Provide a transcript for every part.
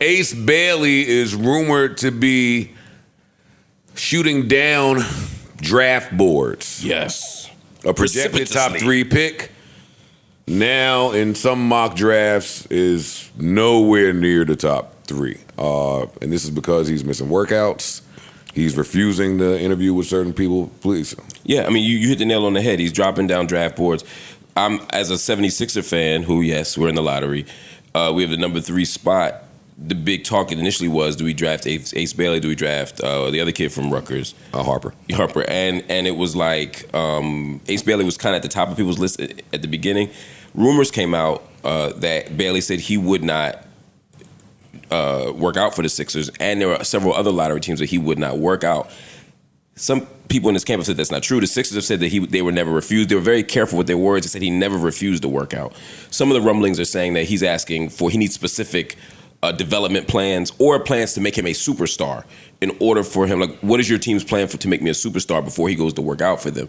Ace Bailey is rumored to be shooting down draft boards. Yes. A projected top 3 pick now in some mock drafts is nowhere near the top 3. And this is because he's missing workouts. He's refusing to interview with certain people. Please. Yeah, I mean, you hit the nail on the head. He's dropping down draft boards. I'm, as a 76er fan, who, yes, we're in the lottery, we have the number 3 spot. The big talk initially was, do we draft Ace Bailey? Do we draft the other kid from Rutgers? Harper. And it was like Ace Bailey was kind of at the top of people's list at the beginning. Rumors came out that Bailey said he would not work out for the Sixers, and there were several other lottery teams that he would not work out. Some people in this camp have said that's not true. The Sixers have said that they were never refused. They were very careful with their words. They said he never refused to work out. Some of the rumblings are saying that he needs specific development plans or plans to make him a superstar in order for him. Like, what is your team's plan to make me a superstar before he goes to work out for them?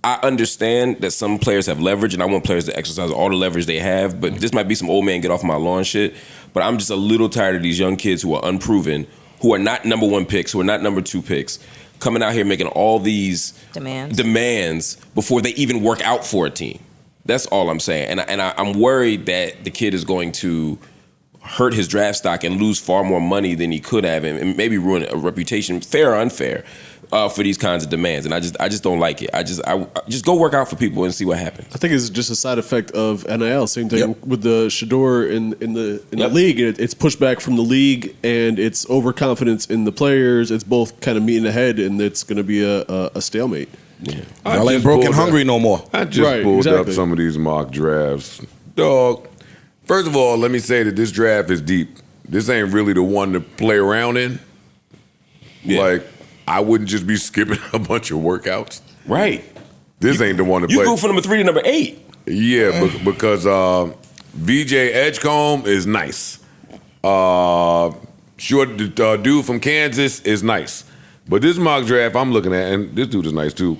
I understand that some players have leverage, and I want players to exercise all the leverage they have, but this might be some old man get off my lawn shit. But I'm just a little tired of these young kids who are unproven, who are not number 1 picks, who are not number 2 picks, coming out here making all these demands before they even work out for a team. That's all I'm saying. And I'm worried that the kid is going to hurt his draft stock and lose far more money than he could have, and maybe ruin a reputation, fair or unfair, for these kinds of demands. And I just don't like it. I just go work out for people and see what happens. I think it's just a side effect of NIL. Same thing with the Shador in the league. It's pushback from the league, and it's overconfidence in the players. It's both kind of meeting ahead, and it's going to be a stalemate. Yeah. Y'all ain't broken hungry no more. I just pulled up some of these mock drafts. Dog. First of all, let me say that this draft is deep. This ain't really the one to play around in. Yeah. Like, I wouldn't just be skipping a bunch of workouts. Right. This ain't the one to play. You go from number 3 to number 8. Yeah, because VJ Edgecombe is nice. Dude from Kansas is nice. But this mock draft I'm looking at, and this dude is nice too.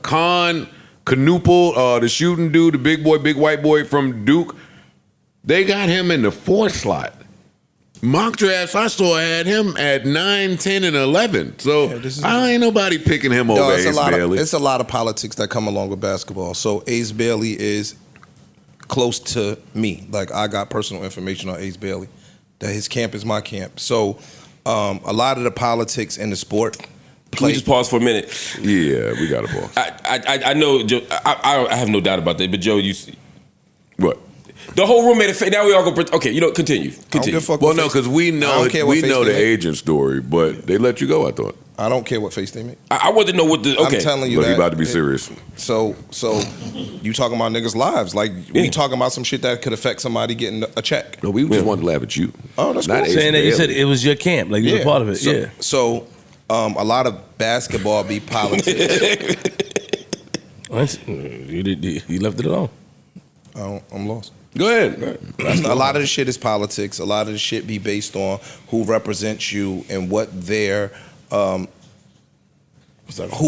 Khan Knuppel, the shooting dude, the big white boy from Duke, they got him in the 4th slot. Mock drafts I saw had him at 9, 10, and 11. So I ain't nobody picking him over Ace Bailey. It's a lot of politics that come along with basketball. So Ace Bailey is close to me. Like, I got personal information on Ace Bailey, that his camp is my camp. So a lot of the politics in the sport. Can we just pause for a minute? Yeah, we got to pause. I know, Joe, I have no doubt about that. But Joe, you what? The whole room made a face. Now we all go. Okay, continue. Well, no, because we know the agent story, but they let you go. I thought. I don't care what face they make. I want to know what the. Okay, I'm telling you, but he about to be serious. So you talking about niggas' lives? Like, we talking about some shit that could affect somebody getting a check. No, we just wanted to laugh at you. Oh, that's cool. Saying that you said it was your camp, like you were part of it. So a lot of basketball be politics. You left it alone. I'm lost. Go ahead. A lot of the shit is politics. A lot of the shit be based on who represents you and what their who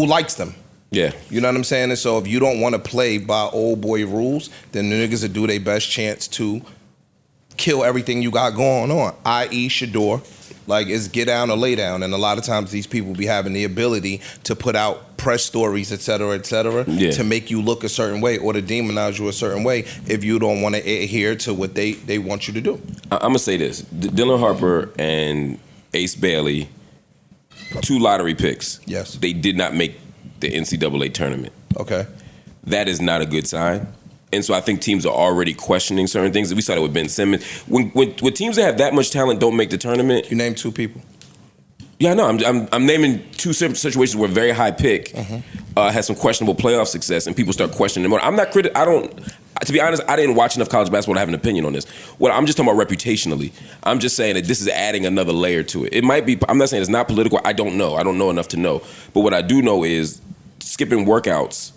likes them. Yeah. You know what I'm saying? And so if you don't want to play by old boy rules, then the niggas will do their best chance to kill everything you got going on, i.e. Shador. Like, it's get down or lay down. And a lot of times these people be having the ability to put out press stories, et cetera, to make you look a certain way or to demonize you a certain way if you don't want to adhere to what they want you to do. I'm going to say this. Dylan Harper and Ace Bailey, 2 lottery picks. Yes. They did not make the NCAA tournament. Okay. That is not a good sign. And so I think teams are already questioning certain things. We saw that with Ben Simmons. When teams that have that much talent don't make the tournament. You named 2 people. Yeah, I know. I'm naming 2 situations where a very high pick has some questionable playoff success, and people start questioning them. I'm not to be honest, I didn't watch enough college basketball to have an opinion on this. I'm just talking about reputationally. I'm just saying that this is adding another layer to it. It might be. I'm not saying it's not political. I don't know. I don't know enough to know. But what I do know is skipping workouts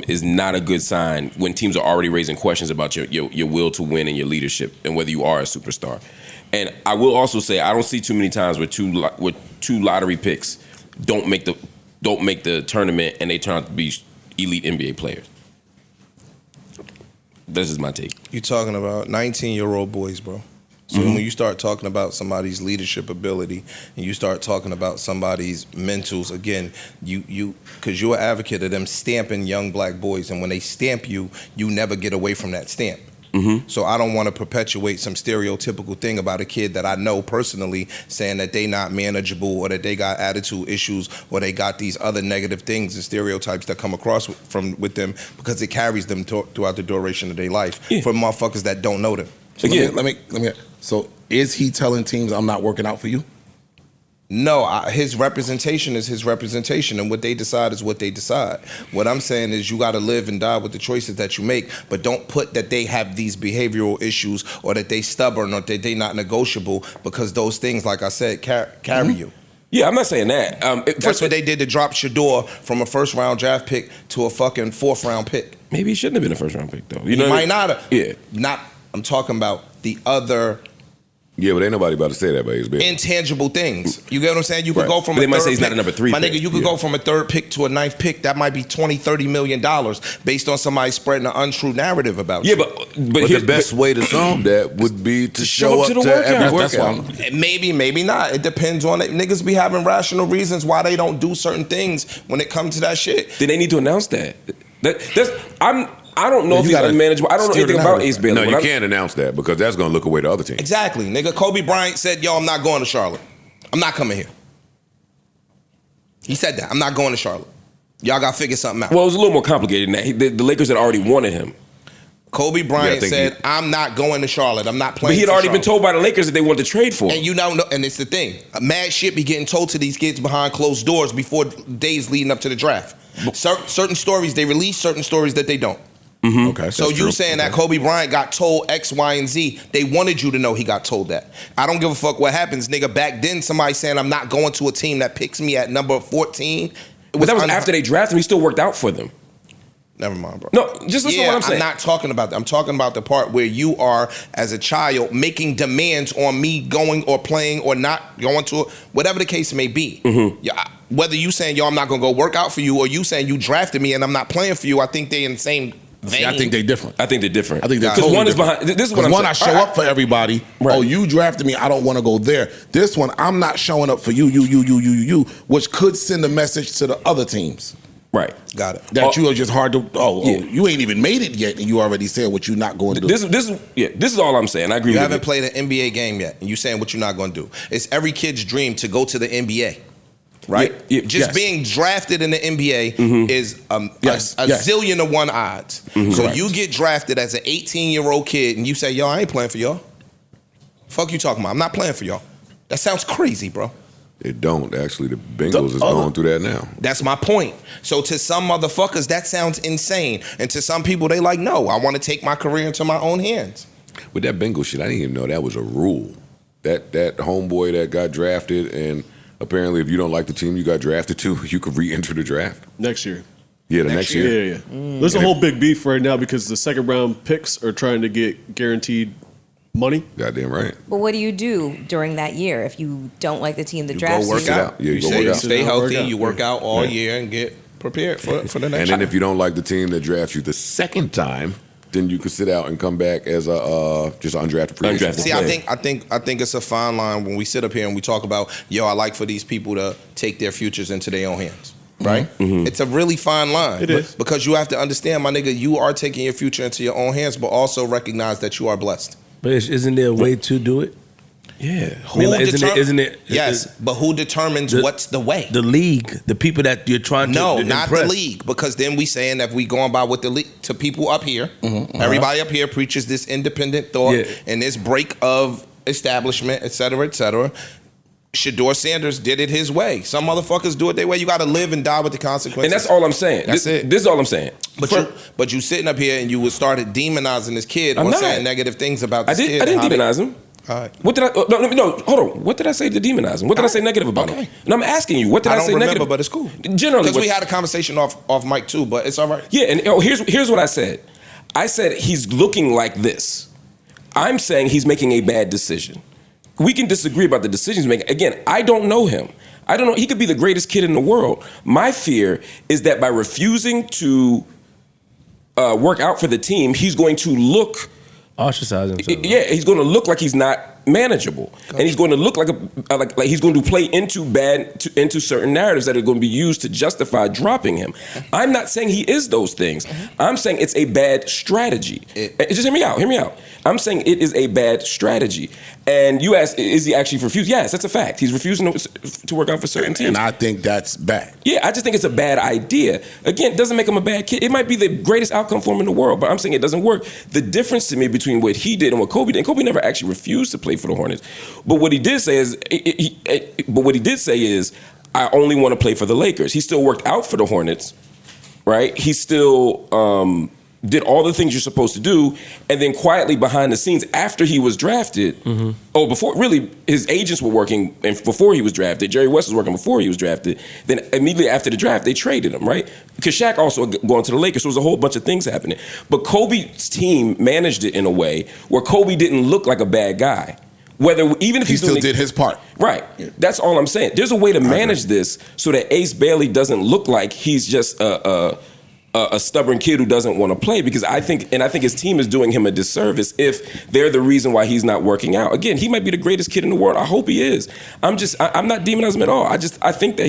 is not a good sign when teams are already raising questions about your will to win and your leadership and whether you are a superstar. And I will also say I don't see too many times where two lottery picks don't make the tournament and they turn out to be elite NBA players. This is my take. You talking about 19-year-old boys, bro. So when you start talking about somebody's leadership ability and you start talking about somebody's mentals, again, you because you're an advocate of them stamping young black boys, and when they stamp you, you never get away from that stamp. So I don't want to perpetuate some stereotypical thing about a kid that I know personally saying that they not manageable or that they got attitude issues or they got these other negative things and stereotypes that come across with them because it carries them throughout the duration of their life for motherfuckers that don't know them. So let me. So is he telling teams I'm not working out for you? No, his representation is his representation, and what they decide is what they decide. What I'm saying is you got to live and die with the choices that you make, but don't put that they have these behavioral issues or that they stubborn or that they not negotiable, because those things, like I said, carry you. Yeah, I'm not saying that. That's what they did to drop Shador from a first-round draft pick to a fucking fourth-round pick. Maybe he shouldn't have been a first-round pick, though. You know, might not have. Yeah. I'm talking about the other. Yeah, but ain't nobody about to say that, baby. Intangible things. You get what I'm saying? You could go from but a they might third say he's pick. not a number 3 My pick. nigga, you could go from a third pick to a ninth pick. That might be $20-30 million based on somebody spreading an untrue narrative about you. Yeah, but the best way to solve that would be to show up to every workout. Maybe not. It depends on it. Niggas be having rational reasons why they don't do certain things when it comes to that shit. Then they need to announce that. I don't know if he's unmanageable. I don't know anything about Ace Bailey. No, you can't announce that because that's going to look away to other teams. Exactly. Nigga, Kobe Bryant said, yo, I'm not going to Charlotte. I'm not coming here. He said that. I'm not going to Charlotte. Y'all got to figure something out. Well, it was a little more complicated than that. The Lakers had already wanted him. Kobe Bryant said, I'm not going to Charlotte. I'm not playing. But he had already been told by the Lakers that they wanted to trade for him. And you know, and it's the thing. Mad shit be getting told to these kids behind closed doors before days leading up to the draft. Certain stories, they release certain stories that they don't. Okay. So you saying that Kobe Bryant got told X, Y, and Z, they wanted you to know he got told that. I don't give a fuck what happens, nigga. Back then, somebody saying I'm not going to a team that picks me at number 14. But that was after they drafted him. He still worked out for them. Never mind, bro. No, just listen to what I'm saying. I'm not talking about that. I'm talking about the part where you are, as a child, making demands on me going or playing or not going to, whatever the case may be. Yeah, whether you saying, yo, I'm not going to go work out for you, or you saying you drafted me and I'm not playing for you, I think they in the same vein. I think they're different. I think they're different. I think they're because totally one is different. behind. This is what I'm saying. One, I show up for everybody. Right. Oh, you drafted me. I don't want to go there. This one, I'm not showing up for you, which could send a message to the other teams. Right. Got it. That you are just hard to. You ain't even made it yet, and you already said what you're not going to do. This is all I'm saying. I agree. You with haven't played an NBA game yet, and you saying what you're not going to do. It's every kid's dream to go to the NBA. Right? Just being drafted in the NBA is a zillion to one odds. So you get drafted as an 18-year-old kid and you say, yo, I ain't playing for y'all. Fuck you talking about? I'm not playing for y'all. That sounds crazy, bro. It don't. Actually, the Bengals is going through that now. That's my point. So to some motherfuckers, that sounds insane. And to some people, they like, no, I want to take my career into my own hands. With that Bengals shit, I didn't even know that was a rule. That homeboy that got drafted, and apparently if you don't like the team you got drafted to, you could re-enter the draft. Next year. Yeah, next year. Yeah. There's a whole big beef right now because the second round picks are trying to get guaranteed money. Goddamn right. But what do you do during that year if you don't like the team that drafts go work you? it out. Yeah, you go say, work out. Stay healthy. You work Yeah. out all year and get prepared for the next And then if you don't like the team that drafts you the second time, then you could sit out and come back as a just an undrafted free agent. See, I think it's a fine line when we sit up here and we talk about, yo, I like for these people to take their futures into their own hands. Right? It's a really fine line. It is. Because you have to understand, my nigga, you are taking your future into your own hands, but also recognize that you are blessed. But isn't there a way to do it? Yeah. Isn't it? Yes, but who determines what's the way? The league, the people that you're trying to No, not impress. the league, because then we saying that we going by what the league to people up here. Everybody up here preaches this independent thought and this break of establishment, et cetera, et cetera. Shador Sanders did it his way. Some motherfuckers do it their way. You got to live and die with the consequences. And that's all I'm saying. That's it. This is all I'm saying. But you sitting up here and you would started demonizing this kid or saying negative things about this kid. I didn't demonize him. All right. What did I? No, hold on. What did I say to demonize him? What did I say negative about him? And I'm asking you, what did I say remember, negative? but it's cool. Generally, because we had a conversation off mic too, but it's all right. Yeah, and here's what I said. I said he's looking like this. I'm saying he's making a bad decision. We can disagree about the decisions he's making. Again, I don't know him. I don't know. He could be the greatest kid in the world. My fear is that by refusing to work out for the team, he's going to look Ostracize himself. Yeah, he's going to look like he's not manageable, and he's going to look like he's going to play into certain narratives that are going to be used to justify dropping him. I'm not saying he is those things. I'm saying it's a bad strategy. Just hear me out. Hear me out. I'm saying it is a bad strategy. And you ask, is he actually refused? Yes, that's a fact. He's refusing to work out for certain teams. And I think that's bad. Yeah, I just think it's a bad idea. Again, it doesn't make him a bad kid. It might be the greatest outcome for him in the world, but I'm saying it doesn't work. The difference to me between what he did and what Kobe did, and Kobe never actually refused to play for the Hornets, but what he did say is, I only want to play for the Lakers. He still worked out for the Hornets, right? He still did all the things you're supposed to do, and then quietly behind the scenes after he was drafted, before, really, his agents were working and before he was drafted. Jerry West was working before he was drafted. Then immediately after the draft, they traded him, right? Because Shaq also going to the Lakers, so there was a whole bunch of things happening. But Kobe's team managed it in a way where Kobe didn't look like a bad guy. Even if he still did his part. Right. That's all I'm saying. There's a way to manage this so that Ace Bailey doesn't look like he's just a stubborn kid who doesn't want to play, because I think his team is doing him a disservice if they're the reason why he's not working out. Again, he might be the greatest kid in the world. I hope he is. I'm not demonizing him at all. I think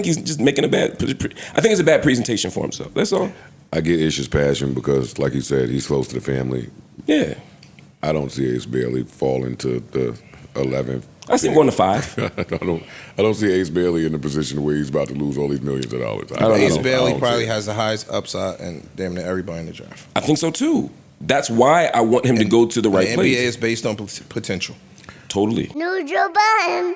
he's just making I think it's a bad presentation for himself. That's all. I get Ish's passion because, like he said, he's close to the family. Yeah. I don't see Ace Bailey fall into the 11th. I see him going to 5. I don't see Ace Bailey in the position where he's about to lose all these millions of dollars. Ace Bailey probably has the highest upside and damn near everybody in the draft. I think so too. That's why I want him to go to the right place. NBA is based on potential. Totally. New Joe Budden.